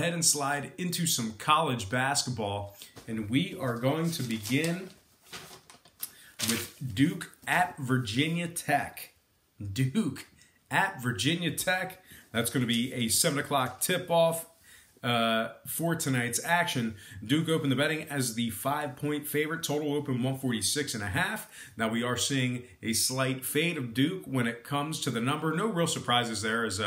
ahead and slide into some college basketball, and we are going to begin with Duke at Virginia Tech. Duke at Virginia Tech. That's going to be a 7 o'clock tip-off for tonight's action. Duke opened the betting as the 5-point favorite. Total open 146.5. Now we are seeing a slight fade of Duke when it comes to the number. No real surprises there, as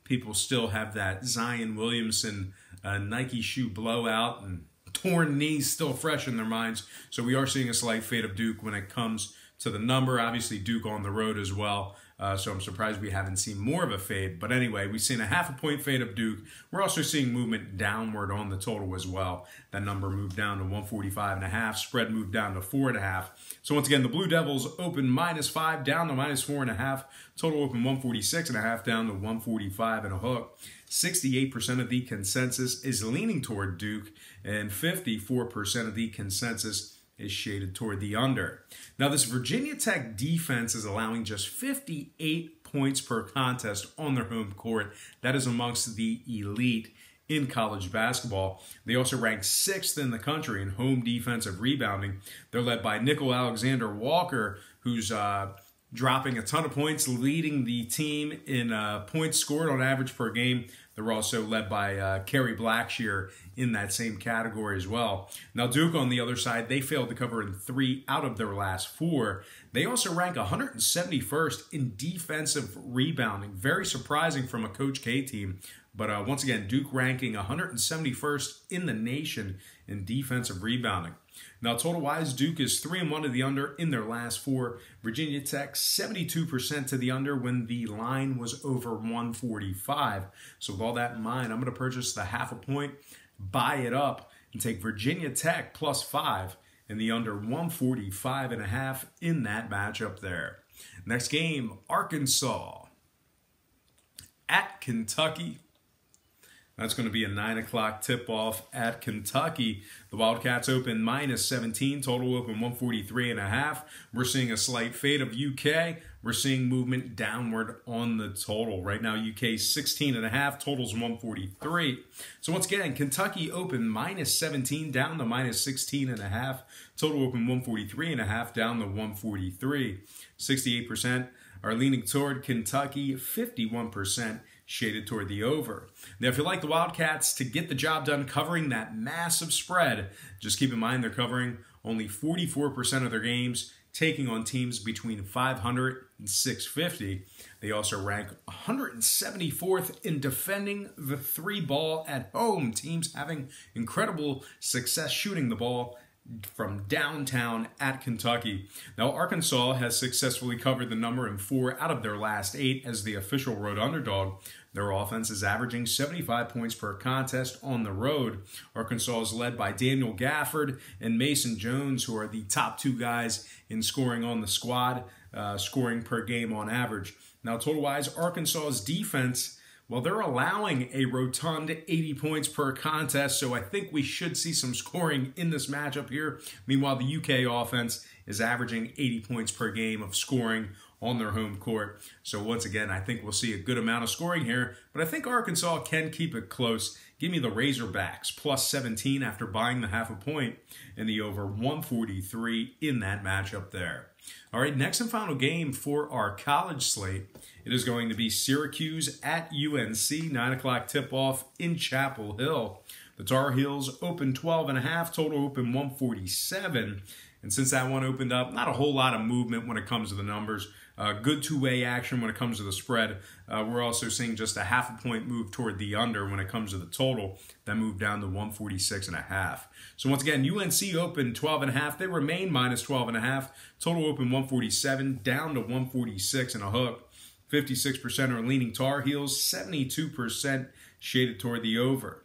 people still have that Zion Williamson Nike shoe blowout and torn knees still fresh in their minds. So we are seeing a slight fade of Duke when it comes to the number. Obviously, Duke on the road as well. So I'm surprised we haven't seen more of a fade. But anyway, we've seen a 0.5 point fade of Duke. We're also seeing movement downward on the total as well. That number moved down to 145.5. Spread moved down to 4.5. So once again, the Blue Devils open -5 down to -4.5. Total open 146.5 down to 145 and a hook. 68% of the consensus is leaning toward Duke, and 54% of the consensus is shaded toward the under. Now, this Virginia Tech defense is allowing just 58 points per contest on their home court. That is amongst the elite in college basketball. They also rank 6th in the country in home defensive rebounding. They're led by Nickel Alexander-Walker, who's dropping a ton of points, leading the team in points scored on average per game. They're also led by Kerry Blackshear in that same category as well. Now, Duke, on the other side, they failed to cover in 3 out of their last 4. They also rank 171st in defensive rebounding. Very surprising from a Coach K team. But once again, Duke ranking 171st in the nation in defensive rebounding. Now, total-wise, Duke is 3-1 to the under in their last 4. Virginia Tech, 72% to the under when the line was over 145. So with all that in mind, I'm going to purchase the 0.5 point, buy it up, and take Virginia Tech +5 and the under 145.5 in that matchup there. Next game, Arkansas at Kentucky. That's going to be a 9 o'clock tip-off at Kentucky. The Wildcats open -17. Total open 143.5. We're seeing a slight fade of UK. We're seeing movement downward on the total. Right now, UK 16.5. Total's 143. So once again, Kentucky open -17 down to -16.5. Total open 143.5 down to 143. 68% are leaning toward Kentucky. 51% shaded toward the over. Now, if you like the Wildcats to get the job done covering that massive spread, just keep in mind they're covering only 44% of their games, taking on teams between 500 and 650. They also rank 174th in defending the 3 ball at home. Teams having incredible success shooting the ball from downtown at Kentucky. Now, Arkansas has successfully covered the number in 4 out of their last 8 as the official road underdog. Their offense is averaging 75 points per contest on the road. Arkansas is led by Daniel Gafford and Mason Jones, who are the top 2 guys in scoring on the squad, scoring per game on average. Now, total-wise, Arkansas's defense, well, they're allowing a rotund 80 points per contest, so I think we should see some scoring in this matchup here. Meanwhile, the UK offense is averaging 80 points per game of scoring on their home court. So once again, I think we'll see a good amount of scoring here, but I think Arkansas can keep it close. Give me the Razorbacks +17 after buying the 0.5 point and the over 143 in that matchup there. All right, next and final game for our college slate. It is going to be Syracuse at UNC, 9 o'clock tip-off in Chapel Hill. The Tar Heels open 12.5, total open 147. And since that one opened up, not a whole lot of movement when it comes to the numbers. Good two-way action when it comes to the spread. We're also seeing just a 0.5 point move toward the under when it comes to the total. That moved down to 146.5. So once again, UNC opened 12.5. They remain -12.5. Total open 147, down to 146 and a hook. 56% are leaning Tar Heels. 72% shaded toward the over.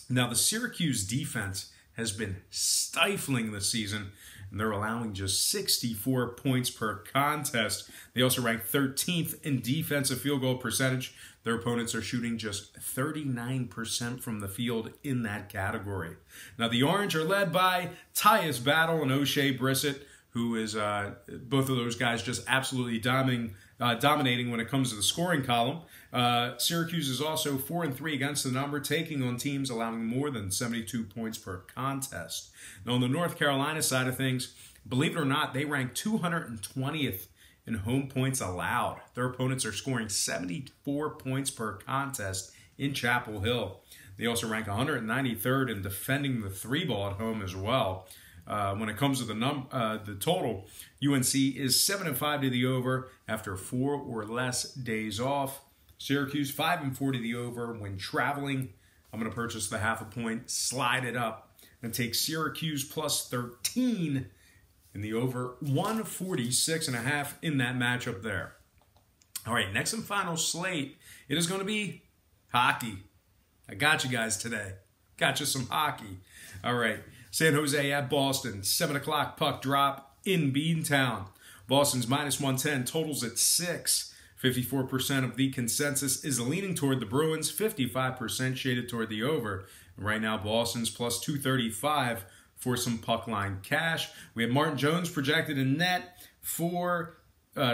Now, the Syracuse defense has been stifling this season, and they're allowing just 64 points per contest. They also rank 13th in defensive field goal percentage. Their opponents are shooting just 39% from the field in that category. Now, the Orange are led by Tyus Battle and O'Shea Brissett, who is both of those guys just absolutely dominating when it comes to the scoring column. Syracuse is also 4-3 against the number, taking on teams allowing more than 72 points per contest. Now, on the North Carolina side of things, believe it or not, they rank 220th in home points allowed. Their opponents are scoring 74 points per contest in Chapel Hill. They also rank 193rd in defending the 3-ball at home as well. When it comes to the total, UNC is 7-5 to the over after 4 or less days off. Syracuse 5-4 to the over when traveling. I'm going to purchase the half a point, slide it up, and take Syracuse plus 13 in the over 146.5 in that matchup there. All right, next and final slate, it is going to be hockey. I got you guys today. Got you some hockey. All right, San Jose at Boston, 7 o'clock puck drop in Beantown. Boston's minus 110, totals at 6. 54% of the consensus is leaning toward the Bruins, 55% shaded toward the over. And right now, Boston's plus 235 for some puck line cash. We have Martin Jones projected in net for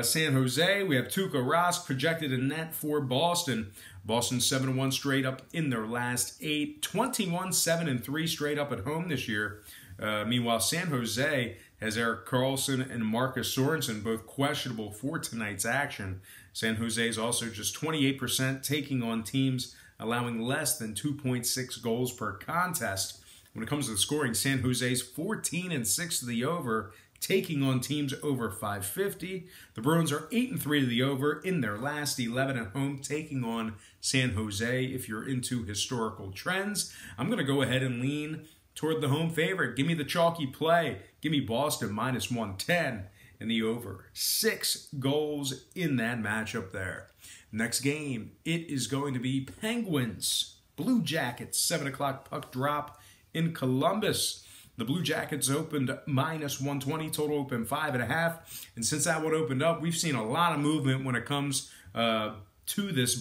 San Jose. We have Tuukka Rask projected in net for Boston. Boston 7-1 straight up in their last 8. 21-7-3 straight up at home this year. Meanwhile, San Jose has Erik Karlsson and Marcus Sorensen, both questionable for tonight's action. San Jose is also just 28% taking on teams allowing less than 2.6 goals per contest. When it comes to the scoring, San Jose's 14-6 to the over, taking on teams over 550. The Bruins are 8-3 to the over in their last 11 at home, taking on San Jose. If you're into historical trends, I'm going to go ahead and lean toward the home favorite. Give me the chalky play. Give me Boston minus 110 in the over. 6 goals in that matchup there. Next game, it is going to be Penguins, Blue Jackets, 7 o'clock puck drop in Columbus. The Blue Jackets opened minus 120, total open 5.5. And since that one opened up, we've seen a lot of movement when it comes to this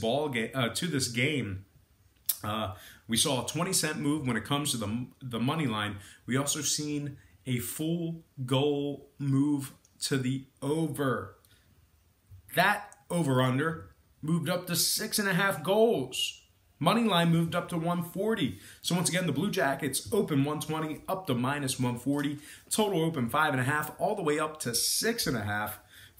game. We saw a 20-cent move when it comes to the money line. We also seen a full goal move to the over. That over-under moved up to 6.5 goals. Money line moved up to 140. So once again, the Blue Jackets open 120 up to minus 140. Total open 5.5 all the way up to 6.5.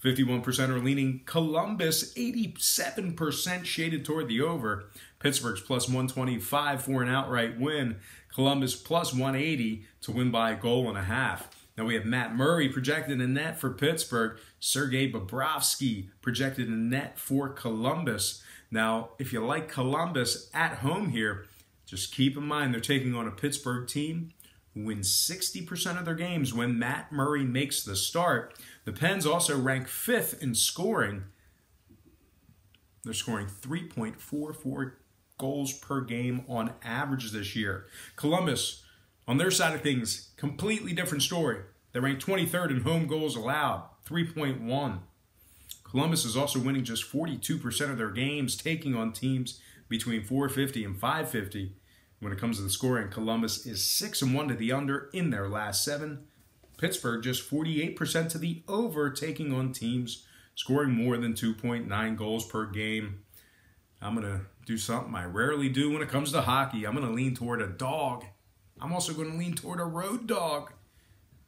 51% are leaning Columbus, 87% shaded toward the over. Pittsburgh's plus 125 for an outright win. Columbus plus 180 to win by a goal and a half. Now we have Matt Murray projected in net for Pittsburgh. Sergei Bobrovsky projected in net for Columbus. Now, if you like Columbus at home here, just keep in mind they're taking on a Pittsburgh team who wins 60% of their games when Matt Murray makes the start. The Pens also rank 5th in scoring. They're scoring 3.44 goals per game on average this year. Columbus, on their side of things, completely different story. They rank 23rd in home goals allowed, 3.1. Columbus is also winning just 42% of their games, taking on teams between 450 and 550. When it comes to the scoring, Columbus is 6-1 to the under in their last 7. Pittsburgh just 48% to the over, taking on teams scoring more than 2.9 goals per game. I'm going to do something I rarely do when it comes to hockey. I'm going to lean toward a dog. I'm also going to lean toward a road dog.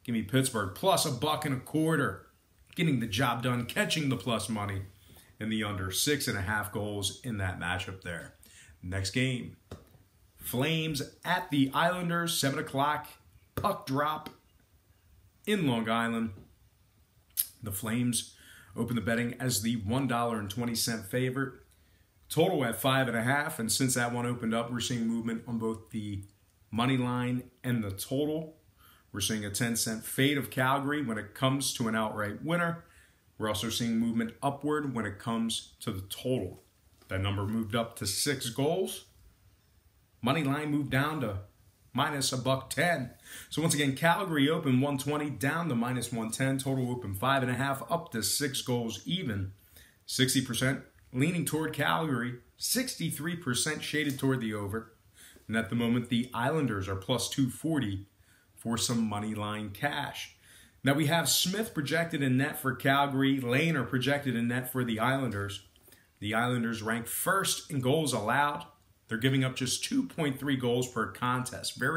Give me Pittsburgh plus $1.25. Getting the job done, catching the plus money in the under. 6.5 goals in that matchup there. Next game, Flames at the Islanders, 7 o'clock puck drop in Long Island. The Flames open the betting as the $1.20 favorite. Total at 5.5, and since that one opened up, we're seeing movement on both the money line and the total. We're seeing a 10-cent fade of Calgary when it comes to an outright winner. We're also seeing movement upward when it comes to the total. That number moved up to 6 goals. Money line moved down to minus $1.10. So once again, Calgary open 120 down to minus 110. Total open 5.5 up to 6 goals even. 60% leaning toward Calgary. 63% shaded toward the over. And at the moment, the Islanders are plus 240 for some money line cash. Now we have Smith projected in net for Calgary. Lane are projected in net for the Islanders. The Islanders rank first in goals allowed. They're giving up just 2.3 goals per contest. Very